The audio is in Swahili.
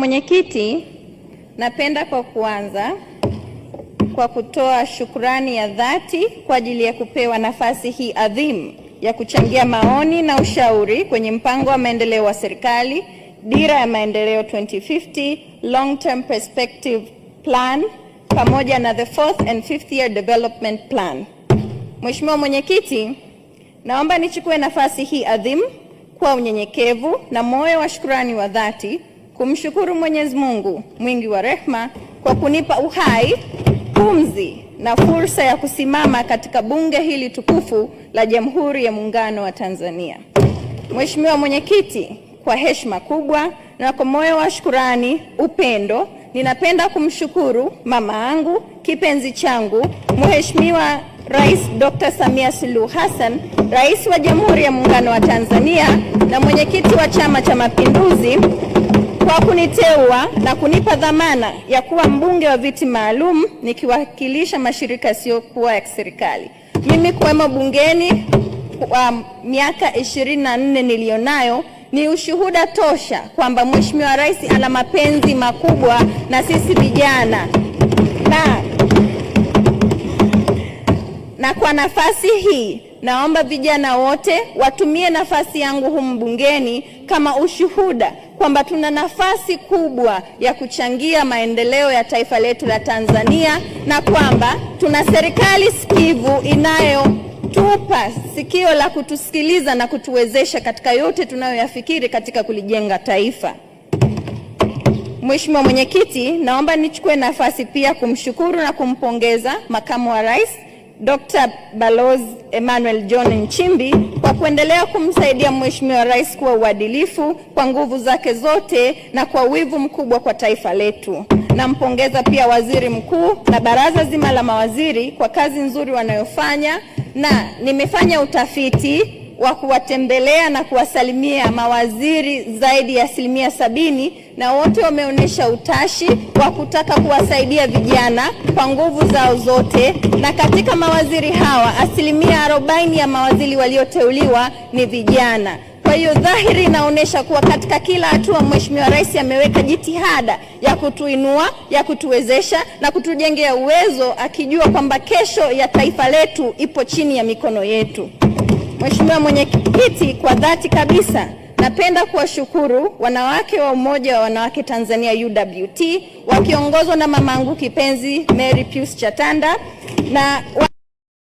Mwenyekiti, napenda kwa kuanza kwa kutoa shukrani ya dhati kwa ajili ya kupewa nafasi hii adhimu ya kuchangia maoni na ushauri kwenye mpango wa maendeleo wa serikali, Dira ya Maendeleo 2050, Long Term Perspective Plan, pamoja na the 4th and 5th Year Development Plan. Mheshimiwa Mwenyekiti, naomba nichukue nafasi hii adhimu kwa unyenyekevu na moyo wa shukrani wa dhati kumshukuru Mwenyezi Mungu mwingi wa rehema kwa kunipa uhai, pumzi na fursa ya kusimama katika bunge hili tukufu la Jamhuri ya Muungano wa Tanzania. Mheshimiwa Mwenyekiti, kwa heshima kubwa na kwa moyo wa shukrani, upendo, ninapenda kumshukuru mama yangu, kipenzi changu, Mheshimiwa Rais Dr. Samia Suluhu Hassan, Rais wa Jamhuri ya Muungano wa Tanzania na mwenyekiti wa Chama cha Mapinduzi, kwa kuniteua na kunipa dhamana ya kuwa mbunge wa viti maalum nikiwakilisha mashirika yasiyokuwa ya kiserikali. Mimi kuwemo bungeni kwa miaka 24 nilionayo ni ushuhuda tosha kwamba Mheshimiwa Rais ana mapenzi makubwa na sisi vijana, na kwa nafasi hii naomba vijana wote watumie nafasi yangu humu bungeni kama ushuhuda kwamba tuna nafasi kubwa ya kuchangia maendeleo ya taifa letu la Tanzania, na kwamba tuna serikali sikivu inayotupa sikio la kutusikiliza na kutuwezesha katika yote tunayoyafikiri katika kulijenga taifa. Mheshimiwa Mwenyekiti, naomba nichukue nafasi pia kumshukuru na kumpongeza Makamu wa Rais Dr. Balozi Emmanuel John Nchimbi kwa kuendelea kumsaidia Mheshimiwa Rais kuwa uadilifu kwa nguvu zake zote na kwa wivu mkubwa kwa taifa letu. Nampongeza pia Waziri Mkuu na baraza zima la mawaziri kwa kazi nzuri wanayofanya, na nimefanya utafiti wa kuwatembelea na kuwasalimia mawaziri zaidi ya 70%, na wote wameonyesha utashi wa kutaka kuwasaidia vijana kwa nguvu zao zote, na katika mawaziri hawa 40% ya mawaziri walioteuliwa ni vijana. Kwa hiyo dhahiri inaonyesha kuwa katika kila hatua Mheshimiwa Rais ameweka jitihada ya kutuinua, ya kutuwezesha na kutujengea uwezo, akijua kwamba kesho ya taifa letu ipo chini ya mikono yetu. Mheshimiwa Mwenyekiti, kwa dhati kabisa napenda kuwashukuru wanawake wa Umoja wa Wanawake Tanzania UWT wakiongozwa na mamangu kipenzi Mary Pius Chatanda na